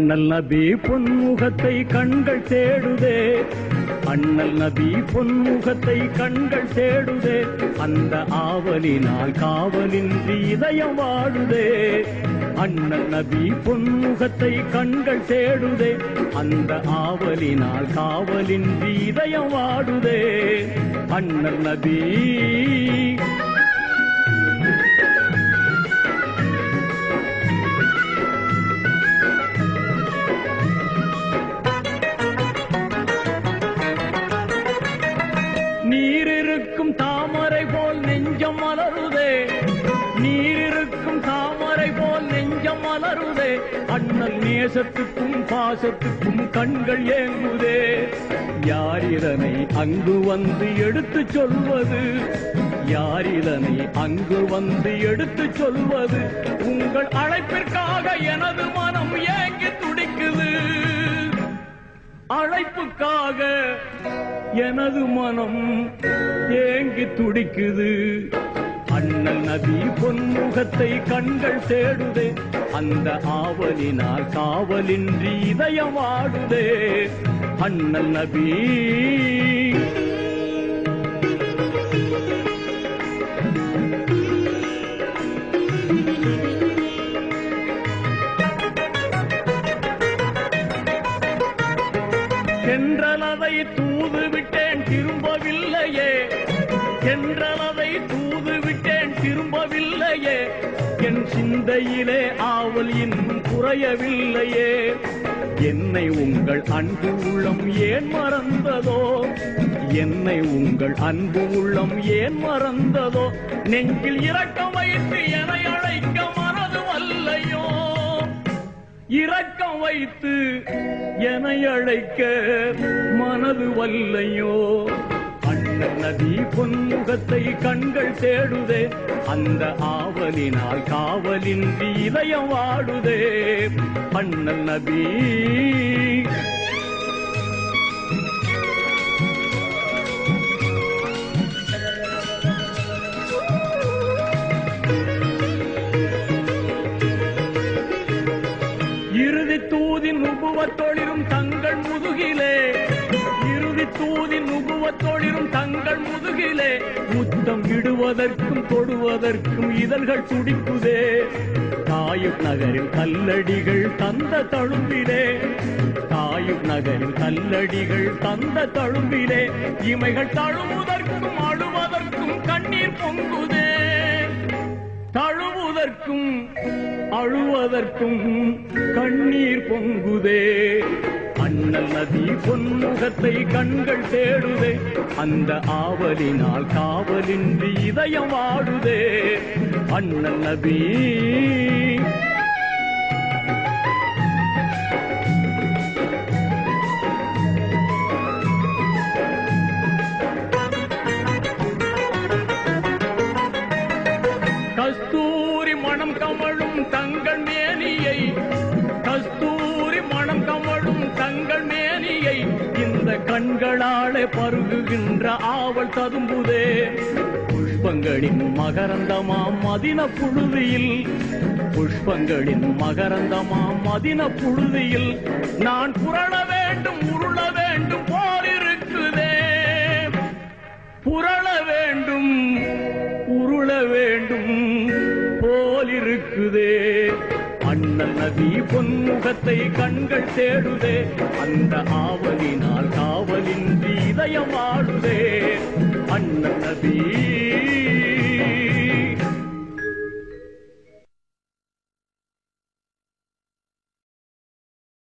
அண்ணல் நபி பொன்முகத்தை கண்கள் தேடுதே, அண்ணல் நபி பொன்முகத்தை கண்கள் தேடுதே, அந்த ஆவலினால் காவலின்றி இதயம் வாடுதே. அண்ணல் நபி பொன்முகத்தை கண்கள் தேடுதே, அந்த ஆவலினால் காவலின்றி இதயம் வாடுதே. அண்ணல் நபி நீரிருக்கும் தாமரை போல் நெஞ்சம் மலருதே, நீரிருக்கும் தாமரை போல் நெஞ்சம் மலருதே, அண்ணல் நேசத்துக்கும் பாசத்துக்கும் கண்கள் ஏங்குதே. யார் இதனை அங்கு வந்து எடுத்து சொல்வது, யார் இதனை அங்கு வந்து எடுத்து சொல்வது, உங்கள் அழைப்பிற்காக எனது மனம் ஏங்கி துடிக்குது, அழைப்புக்காக எனது மனம் ஏங்கி துடிக்குது. அண்ணல் நபி பொன்முகத்தை கண்கள் தேடுதே, அந்த ஆவலினால் காவலின்றி இதயம் வாடுதே. அண்ணல் நபி சென்றலதை தூது விட்டேன் திரும்பவில்லையே, சென்றலதை தூது விட்டேன் திரும்பவில்லையே, என் சிந்தையிலே ஆவல் இன்னும் குறையவில்லையே. என்னை உங்கள் அன்பு உள்ளம் ஏன் மறந்ததோ, என்னை உங்கள் அன்பு உள்ளம் ஏன் மறந்ததோ, நெஞ்சில் இரக்கம் வைத்து என்னை அழைக்க மனது வல்லையோ, இரக்கம் வைத்து என்னை அழைக்க மனது வல்லையோ. அண்ணல் நபி பொன்முகத்தை கண்கள் தேடுதே, அந்த ஆவலினால் காவலின்றி இதயம் வாடுதே. அண்ணல் நபி இறுதி தூதின் நுபுவத்தொளிரும் தங்கள் முதுகிலே, இறுதி தூதின் நுபுவத்தொளிரும் தங்கள் முதுகிலே, முத்தம் இடுவதற்கும் தொடுவதற்கும் இதழ்கள் துடிக்குதே. தாயுப் நகரில் கல்லடிகள் தந்த தழும்பிலே, தாயுப் நகரில் கல்லடிகள் தந்த தழும்பிலே, இமைகள் தழுவதற்கும் அழுவதற்கும் கண்ணீர் பொங்குதே, தழுவதற்கும் அழுவதற்கும் கண்ணீர் பொங்குதே. அண்ணல் நபி பொன்முகத்தை கண்கள் தேடுதே, அந்த ஆவலினால் காவலின்றி இதயம் வாடுதே. அண்ணல் நபி கஸ்தூரி மனம் கமழும் தங்கள் மேனியை, கஸ்தூரி மனம் கமழும் தங்கள் மேனியை, இந்த கண்களாலே பருகுகின்ற ஆவல் ததும்புதே. புஷ்பங்களின் மகரந்தமாம் மதின புழுதியில், புஷ்பங்களின் மகரந்தமாம் மதின புழுதியில், நான் புரள வேண்டும் உருள வேண்டும் போலிருக்குதே, புரள வேண்டும் உருள வேண்டும் போலிருக்குதே. அண்ணல் நபி பொன்முகத்தை கண்கள் தேடுதே, அந்த ஆவலினால் காவலின்றி இதயம் வாடுதே. அண்ணல் நபி